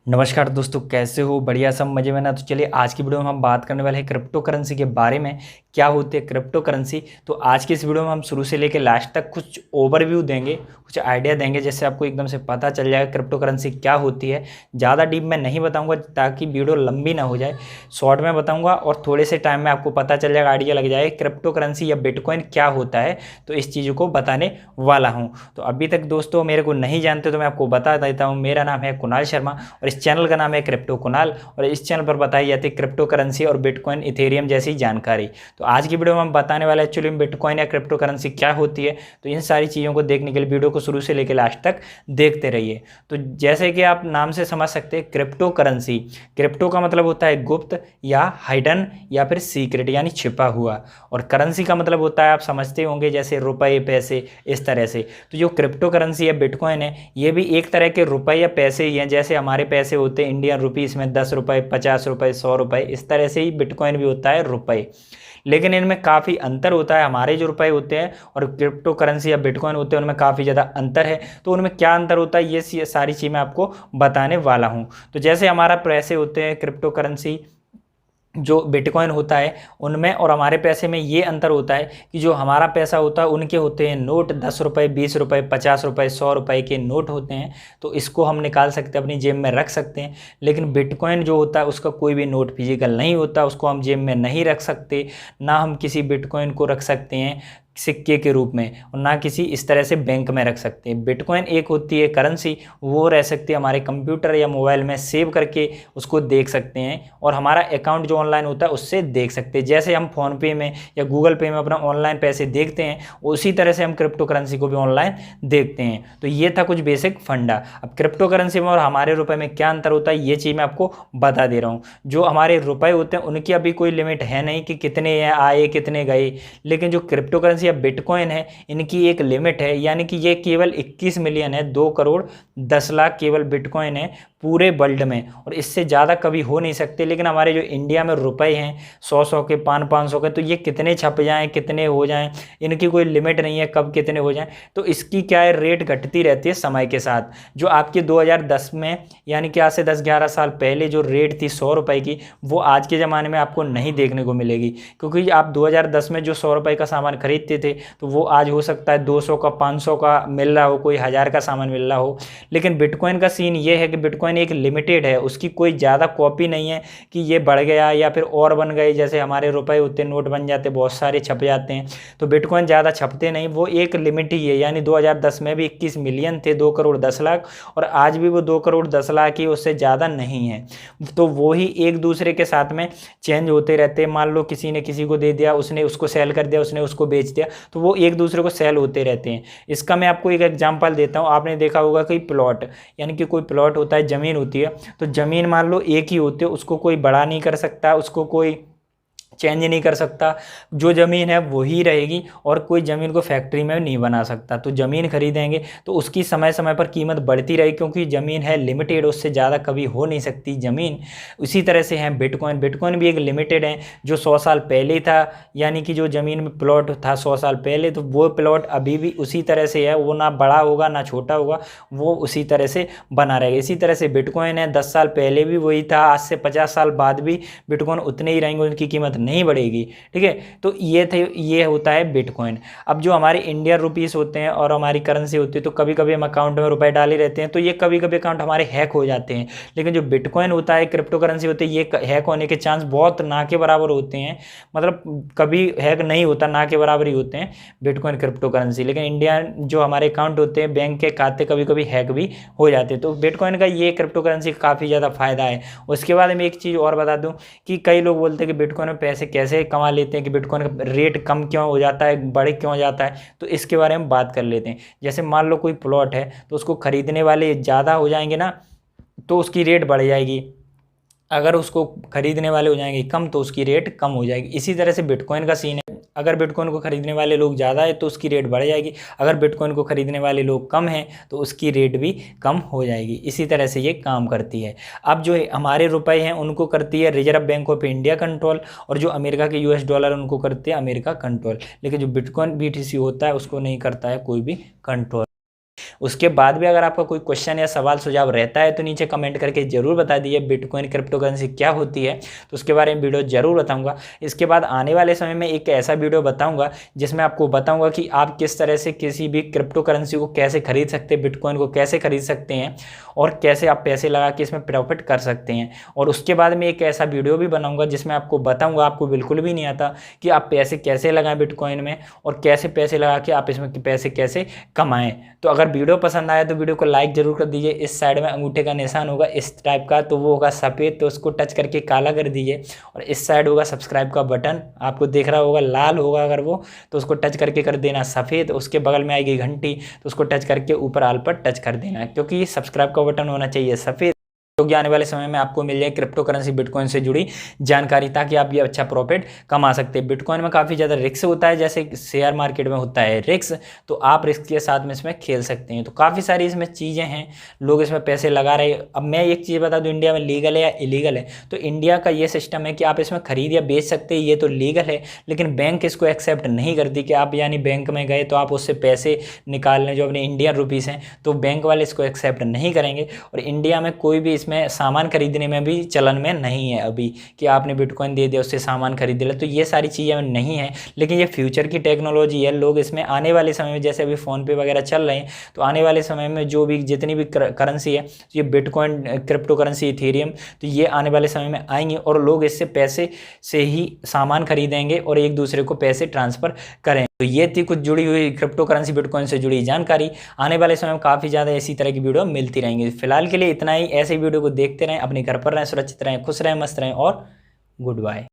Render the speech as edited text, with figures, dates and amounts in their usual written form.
नमस्कार दोस्तों, कैसे हो? बढ़िया, सब मजे में ना। तो चलिए आज की वीडियो में हम बात करने वाले हैं क्रिप्टो करेंसी के बारे में। क्या होती है क्रिप्टो करेंसी? तो आज की इस वीडियो में हम शुरू से लेकर लास्ट तक कुछ ओवरव्यू देंगे, कुछ आइडिया देंगे, जिससे आपको एकदम से पता चल जाएगा क्रिप्टो करेंसी क्या होती है। ज़्यादा डीप में नहीं बताऊँगा ताकि वीडियो लंबी ना हो जाए, शॉर्ट में बताऊँगा और थोड़े से टाइम में आपको पता चल जाएगा, आइडिया लग जाएगा क्रिप्टो करेंसी या बिटकॉइन क्या होता है। तो इस चीज़ों को बताने वाला हूँ। तो अभी तक दोस्तों मेरे को नहीं जानते तो मैं आपको बता देता हूँ। मेरा नाम है कुणाल शर्मा और इस चैनल का नाम है क्रिप्टो कुणाल, और इस चैनल पर बताई जाती है क्रिप्टो करेंसी और बिटकॉइन, इथेरियम जैसी जानकारी। तो आज की वीडियो में हम बताने वाले एक्चुअली में बिटकॉइन या क्रिप्टो करेंसी क्या होती है। तो इन सारी चीज़ों को देखने के लिए वीडियो को शुरू से लेकर लास्ट तक देखते रहिए। तो जैसे कि आप नाम से समझ सकते हैं, क्रिप्टो करेंसी, क्रिप्टो का मतलब होता है गुप्त या हाइडन या फिर सीक्रेट यानी छिपा हुआ, और करेंसी का मतलब होता है आप समझते होंगे जैसे रुपए, पैसे, इस तरह से। तो जो क्रिप्टो करेंसी या बिटकॉइन है, ये भी एक तरह के रुपए या पैसे ही हैं। जैसे हमारे पैसे होते हैं इंडियन रुपीस में 10 रुपये, 50 रुपये, 100 रुपये, इस तरह से ही बिटकॉइन भी होता है रुपए। लेकिन इनमें काफ़ी अंतर होता है। हमारे जो रुपए होते हैं और क्रिप्टो करेंसी या बिटकॉइन होते हैं, उनमें काफ़ी ज़्यादा अंतर है। तो उनमें क्या अंतर होता है, ये सारी चीज़ मैं आपको बताने वाला हूँ। तो जैसे हमारा पैसे होते हैं, क्रिप्टो करेंसी जो बिटकॉइन होता है, उनमें और हमारे पैसे में ये अंतर होता है कि जो हमारा पैसा होता है उनके होते हैं नोट, 10 रुपये, 20 रुपये, 50 रुपये, 100 रुपये के नोट होते हैं। तो इसको हम निकाल सकते हैं, अपनी जेब में रख सकते हैं। लेकिन बिटकॉइन जो होता है उसका कोई भी नोट फिजिकल नहीं होता, उसको हम जेब में नहीं रख सकते। ना हम किसी बिटकॉइन को रख सकते हैं सिक्के के रूप में, और ना किसी इस तरह से बैंक में रख सकते हैं। बिटकॉइन एक होती है करेंसी, वो रह सकती है हमारे कंप्यूटर या मोबाइल में सेव करके, उसको देख सकते हैं, और हमारा अकाउंट जो ऑनलाइन होता है उससे देख सकते हैं। जैसे हम फ़ोन पे में या गूगल पे में अपना ऑनलाइन पैसे देखते हैं, उसी तरह से हम क्रिप्टो करेंसी को भी ऑनलाइन देखते हैं। तो ये था कुछ बेसिक फंडा। अब क्रिप्टो करेंसी में और हमारे रुपए में क्या अंतर होता है, ये चीज़ मैं आपको बता दे रहा हूँ। जो हमारे रुपए होते हैं उनकी अभी कोई लिमिट है नहीं कि कितने आए कितने गए, लेकिन जो क्रिप्टो करेंसी या बिटकॉइन है, इनकी एक लिमिट है, यानी कि ये केवल 21 मिलियन है, 2 करोड़ 10 लाख केवल बिटकॉइन है पूरे वर्ल्ड में, और इससे ज़्यादा कभी हो नहीं सकते। लेकिन हमारे जो इंडिया में रुपए हैं 100-100 के, 500-500 के, तो ये कितने छप जाएं, कितने हो जाएं, इनकी कोई लिमिट नहीं है कब कितने हो जाएं। तो इसकी क्या है, रेट घटती रहती है समय के साथ। जो आपके 2010 में, यानी कि आज से 10-11 साल पहले जो रेट थी 100 रुपये की, वो आज के ज़माने में आपको नहीं देखने को मिलेगी। क्योंकि आप 2010 में जो 100 रुपये का सामान खरीदते थे, तो वो आज हो सकता है 200 का, 500 का मिल रहा हो, कोई 1000 का सामान मिल रहा हो। लेकिन बिटकॉइन का सीन ये है कि बिटकॉइन एक लिमिटेड है, उसकी कोई ज़्यादा कॉपी नहीं है कि ये बढ़ गया या फिर और बन गए। जैसे हमारे रुपए होते, नोट बन जाते, बहुत सारे छप जाते हैं, तो बिटकॉइन ज़्यादा छपते नहीं, वो एक लिमिट ही है। यानी 2010 में भी 21 मिलियन थे, 2 करोड़ 10 लाख, और आज भी वो 2 करोड़ 10 लाख ही, उससे ज़्यादा नहीं है। तो वो ही एक दूसरे के साथ में चेंज होते रहते हैं। मान लो किसी ने किसी को दे दिया, उसने उसको सेल कर दिया, उसने उसको बेच दिया, तो वो एक दूसरे को सेल होते रहते हैं। इसका मैं आपको एक एग्जांपल देता हूँ। आपने देखा होगा कि प्लॉट, यानी कि कोई प्लॉट होता है, ज़मीन होती है, तो ज़मीन मान लो एक ही होती है, उसको कोई बड़ा नहीं कर सकता, उसको कोई चेंज नहीं कर सकता। जो ज़मीन है वही रहेगी, और कोई ज़मीन को फैक्ट्री में नहीं बना सकता। तो ज़मीन खरीदेंगे तो उसकी समय समय पर कीमत बढ़ती रहेगी, क्योंकि ज़मीन है लिमिटेड, उससे ज़्यादा कभी हो नहीं सकती ज़मीन। उसी तरह से है बिटकॉइन, बिटकॉइन भी एक लिमिटेड है, जो 100 साल पहले था। यानी कि जो ज़मीन में प्लॉट था 100 साल पहले, तो वो प्लॉट अभी भी उसी तरह से है, वो ना बड़ा होगा ना छोटा होगा, वो उसी तरह से बना रहेगा। इसी तरह से बिटकॉइन है, 10 साल पहले भी वही था, आज से 50 साल बाद भी बिटकॉइन उतने ही रहेंगे, उनकी कीमत नहीं बढ़ेगी। ठीक है, तो ये होता है बिटकॉइन। अब जो हमारे इंडियन रुपीस होते हैं और हमारी करेंसी होती है, तो कभी कभी हम अकाउंट में रुपए डाले रहते हैं, तो ये कभी कभी अकाउंट हमारे हैक हो जाते हैं। लेकिन जो बिटकॉइन होता है, क्रिप्टो करेंसी होती है, ये हैक होने के चांस बहुत ना के बराबर होते हैं। मतलब कभी हैक नहीं होता, ना के बराबर ही होते हैं बिटकॉइन, क्रिप्टो करेंसी। लेकिन इंडिया जो हमारे अकाउंट होते हैं, बैंक के खाते, कभी कभी हैक भी हो जाते हैं। तो बिटकॉइन का ये क्रिप्टो करेंसी काफ़ी ज़्यादा फायदा है। उसके बाद मैं एक चीज़ और बता दूं कि कई लोग बोलते हैं कि बिटकॉइन में पैसे कैसे कमा लेते हैं, कि बिटकॉइन का रेट कम क्यों हो जाता है, बड़े क्यों हो जाता है। तो इसके बारे में बात कर लेते हैं। जैसे मान लो कोई प्लॉट है, तो उसको खरीदने वाले ज़्यादा हो जाएंगे ना, तो उसकी रेट बढ़ जाएगी। अगर उसको खरीदने वाले हो जाएंगे कम, तो उसकी रेट कम हो जाएगी। इसी तरह से बिटकॉइन का सीन है, अगर बिटकॉइन को खरीदने वाले लोग ज़्यादा है तो उसकी रेट बढ़ जाएगी, अगर बिटकॉइन को खरीदने वाले लोग कम हैं तो उसकी रेट भी कम हो जाएगी। इसी तरह से ये काम करती है। अब जो हमारे रुपए हैं उनको करती है reserve bank of India control, और जो अमेरिका के US डॉलर उनको करते हैं अमेरिका कंट्रोल। लेकिन जो बिटकॉइन BTC होता है उसको नहीं करता है कोई भी कंट्रोल। उसके बाद भी अगर आपका कोई क्वेश्चन या सवाल सुझाव रहता है तो नीचे कमेंट करके जरूर बता दीजिए। बिटकॉइन क्रिप्टो करेंसी क्या होती है तो उसके बारे में वीडियो जरूर बताऊंगा। इसके बाद आने वाले समय में एक ऐसा वीडियो बताऊंगा जिसमें आपको बताऊंगा कि आप किस तरह से किसी भी क्रिप्टो करेंसी को कैसे खरीद सकते हैं, बिटकॉइन को कैसे खरीद सकते हैं और कैसे आप पैसे लगा के इसमें प्रॉफिट कर सकते हैं। और उसके बाद में एक ऐसा वीडियो भी बनाऊंगा जिसमें आपको बताऊंगा, आपको बिल्कुल भी नहीं आता कि आप पैसे कैसे लगाएं बिटकॉइन में और कैसे पैसे लगा के आप इसमें पैसे कैसे कमाएं। तो अगर वीडियो पसंद आया तो वीडियो को लाइक जरूर कर दीजिए। इस साइड में अंगूठे का निशान होगा इस टाइप का, तो वो होगा सफ़ेद, तो उसको टच करके काला कर दीजिए। और इस साइड होगा सब्सक्राइब का बटन, आपको देख रहा होगा लाल होगा अगर वो, तो उसको टच करके कर देना सफ़ेद। उसके बगल में आएगी घंटी, तो उसको टच करके ऊपर आल पर टच कर देना, क्योंकि सब्सक्राइब का बटन होना चाहिए सफ़ेद, क्योंकि आने वाले समय में आपको मिल जाए क्रिप्टो करेंसी बिटकॉइन से जुड़ी जानकारी, ताकि आप ये अच्छा प्रॉफिट कमा सकते हैं। बिटकॉइन में काफ़ी ज़्यादा रिस्क होता है, जैसे शेयर मार्केट में होता है रिस्क, तो आप रिस्क के साथ में इसमें खेल सकते हैं। तो काफ़ी सारी इसमें चीज़ें हैं, लोग इसमें पैसे लगा रहे हैं। अब मैं एक चीज़ बता दूं, इंडिया में लीगल है या इलीगल है। तो इंडिया का ये सिस्टम है कि आप इसमें खरीद या बेच सकते हैं, ये तो लीगल है, लेकिन बैंक इसको एक्सेप्ट नहीं करती कि आप यानी बैंक में गए तो आप उससे पैसे निकाल लें जो अपने इंडियन रुपीज़ हैं, तो बैंक वाले इसको एक्सेप्ट नहीं करेंगे। और इंडिया में कोई भी इसमें सामान खरीदने में भी चलन में नहीं है अभी कि आपने बिटकॉइन दे दिया उससे सामान खरीद लिया, तो ये सारी चीज़ें नहीं है। लेकिन ये फ्यूचर की टेक्नोलॉजी है, लोग इसमें आने वाले समय में, जैसे अभी फ़ोन पे वगैरह चल रहे हैं, तो आने वाले समय में जो भी जितनी भी करेंसी है, तो ये बिटकॉइन क्रिप्टो करेंसी इथेरियम, तो ये आने वाले समय में आएंगे और लोग इससे पैसे से ही सामान खरीदेंगे और एक दूसरे को पैसे ट्रांसफ़र करें। तो ये थी कुछ जुड़ी हुई क्रिप्टो करेंसी बिटकॉइन से जुड़ी जानकारी। आने वाले समय में काफ़ी ज़्यादा इसी तरह की वीडियो मिलती रहेंगी। फिलहाल के लिए इतना ही। ऐसे वीडियो को देखते रहें, अपने घर पर रहें, सुरक्षित रहें, खुश रहें, मस्त रहें और गुड बाय।